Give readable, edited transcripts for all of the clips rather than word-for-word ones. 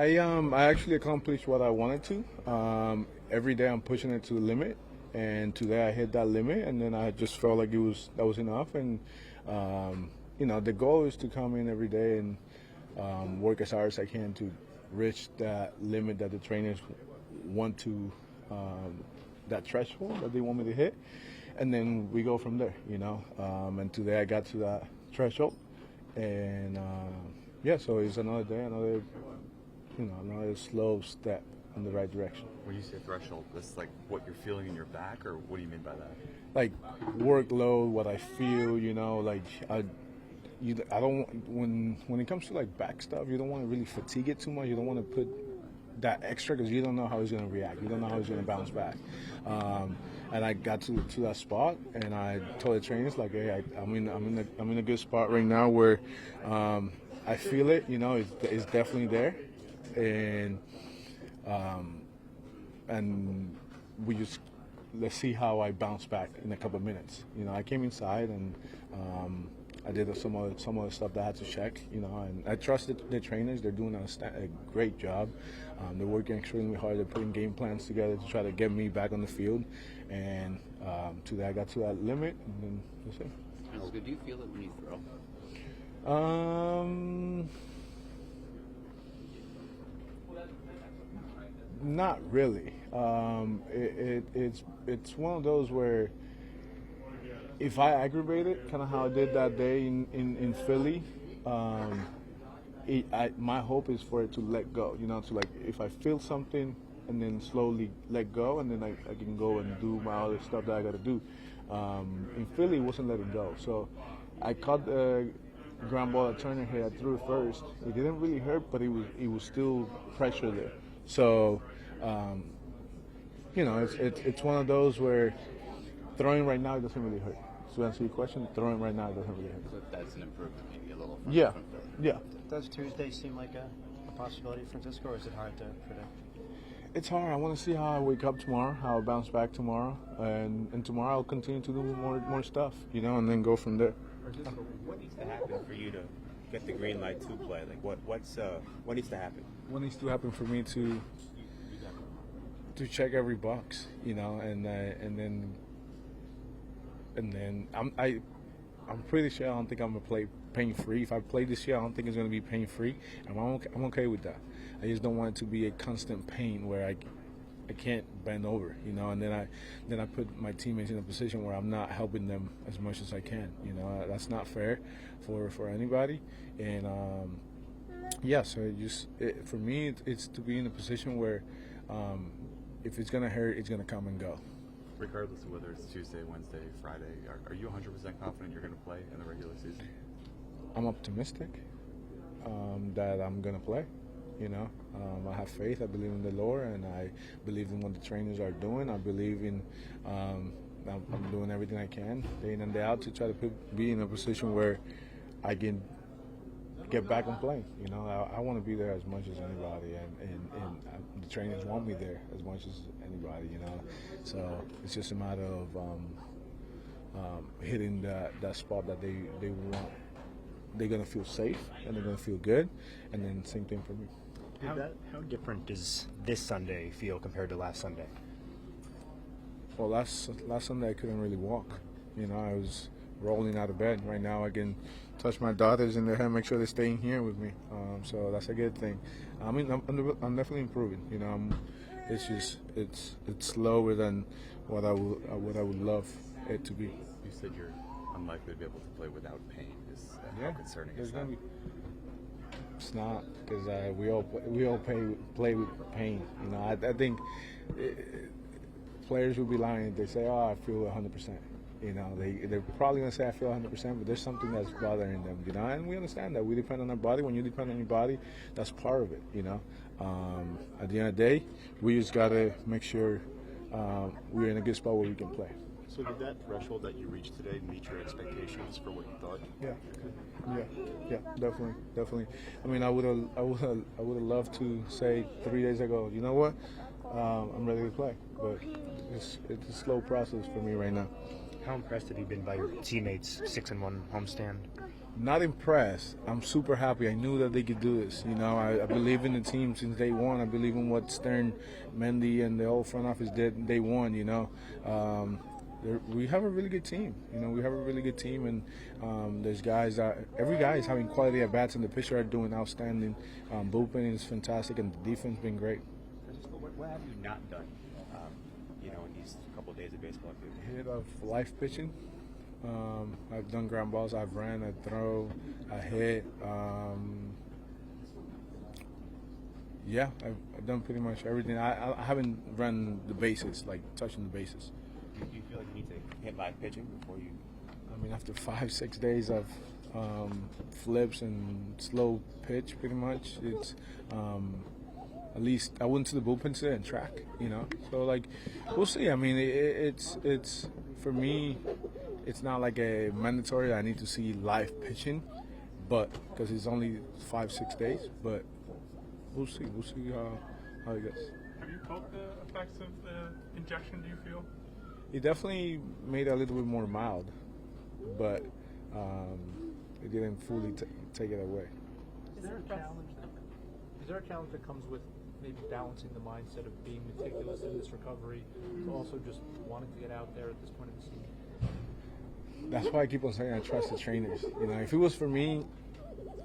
I actually accomplished what I wanted to. Every day I'm pushing it to the limit, and today I hit that limit, and then I just felt like that was enough. And the goal is to come in every day and work as hard as I can to reach that limit that the trainers want to, that threshold that they want me to hit, and then we go from there. And today I got to that threshold, and so it's another day, another slow step in the right direction. When you say threshold, that's like what you're feeling in your back, or what do you mean by that? Like workload, what I feel, I don't when it comes to like back stuff, you don't want to really fatigue it too much. You don't want to put that extra because you don't know how he's going to react. You don't know how he's going to bounce back. And I got to that spot, and I told the trainers like, hey, I'm in a good spot right now where I feel it. It's definitely there, and we just let's see how I bounce back in a couple of minutes. I came inside and I did some of the stuff that I had to check. And I trusted the trainers. They're doing a great job. They're working extremely hard. They're putting game plans together to try to get me back on the field. And today I got to that limit, and then that's it. Francisco, do you feel it when you throw? Not really. It's one of those where if I aggravate it, kind of how I did that day in Philly, my hope is for it to let go. To like if I feel something and then slowly let go, and then I can go and do my other stuff that I got to do. In Philly, it wasn't letting go, so I caught the ground ball that Turner hit. I threw it first. It didn't really hurt, but it was still pressure there. So, it's one of those where throwing right now doesn't really hurt. To answer your question, throwing right now doesn't really hurt. So that's an improvement, maybe a little. Yeah. Does Tuesday seem like a possibility, Francisco, or is it hard to predict? It's hard. I want to see how I wake up tomorrow, how I bounce back tomorrow, and tomorrow I'll continue to do more stuff, and then go from there. Francisco, what needs to happen for you to get the green light to play? Like what needs to happen? What needs to happen for me to check every box, and then I'm pretty sure I don't think I'm gonna play pain free. If I play this year, I don't think it's gonna be pain free, and I'm okay with that. I just don't want it to be a constant pain where I can't bend over, and then I put my teammates in a position where I'm not helping them as much as I can. That's not fair for anybody, and so for me, it's to be in a position where if it's gonna hurt, it's gonna come and go. Regardless of whether it's Tuesday, Wednesday, Friday, are you 100% confident you're going to play in the regular season? I'm optimistic that I'm going to play. I have faith. I believe in the Lord, and I believe in what the trainers are doing. I believe in I'm doing everything I can, day in and day out, to try to be in a position where I can get back and play. I want to be there as much as anybody, and the trainers want me there as much as anybody. So it's just a matter of hitting that spot that they want. They're gonna feel safe and they're gonna feel good, and then same thing for me. How different does this Sunday feel compared to last Sunday? Well, last Sunday I couldn't really walk. I was rolling out of bed. Right now I can touch my daughters in their hand, make sure they're staying here with me. So that's a good thing. I'm definitely improving. It's just it's slower than what I would love it to be. You said you're unlikely to be able to play without pain. How concerning is that? It's not, because we all play with pain. I think players would be lying if they say, "Oh, I feel 100%." They're probably gonna say I feel 100%, but there's something that's bothering them. And we understand that. We depend on our body. When you depend on your body, that's part of it. At the end of the day, we just gotta make sure we're in a good spot where we can play. So did that threshold that you reached today meet your expectations for what you thought? Yeah, definitely. I mean, I would have loved to say 3 days ago, you know what, I'm ready to play, but it's a slow process for me right now. How impressed have you been by your teammates' 6-1 homestand? not impressed. I'm super happy. I knew that they could do this. You know, I believe in the team since day one. I believe in what Stern, Mendy, and the whole front office did day one. You know, we have a really good team. You know, we have a really good team, and there's guys that every guy is having quality at bats, and the pitcher are doing outstanding. Bullpen is fantastic, and the defense been great. Francisco, what have you not done? In these couple of days of baseball, Hit of life pitching. I've done ground balls. I've ran, I throw, I hit. Yeah, I've done pretty much everything. I haven't run the bases, like touching the bases. do you feel like you need to hit live pitching before you? I mean, after 5-6 days of flips and slow pitch, pretty much, it's at least I went to the bullpen today and track. You know, so like we'll see. I mean, it's for me. It's not like a mandatory. I need to see live pitching, but because it's only 5-6 days. But we'll see. We'll see how it goes. Have you felt the effects of the injection? Do you feel? It definitely made it a little bit more mild, but it didn't fully take it away. Is there a challenge that comes with maybe balancing the mindset of being meticulous in this recovery, to also just wanting to get out there at this point of the season? That's why I keep on saying I trust the trainers. You know, if it was for me,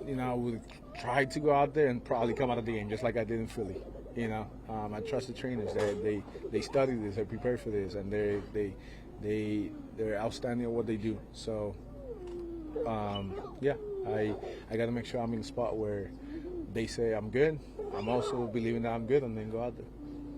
you know, I would try to go out there and probably come out of the game just like I did in Philly. You know, I trust the trainers. They study this, they prepare for this, and they're outstanding at what they do. So, yeah, I got to make sure I'm in a spot where they say I'm good. I'm also believing that I'm good, and then go out there.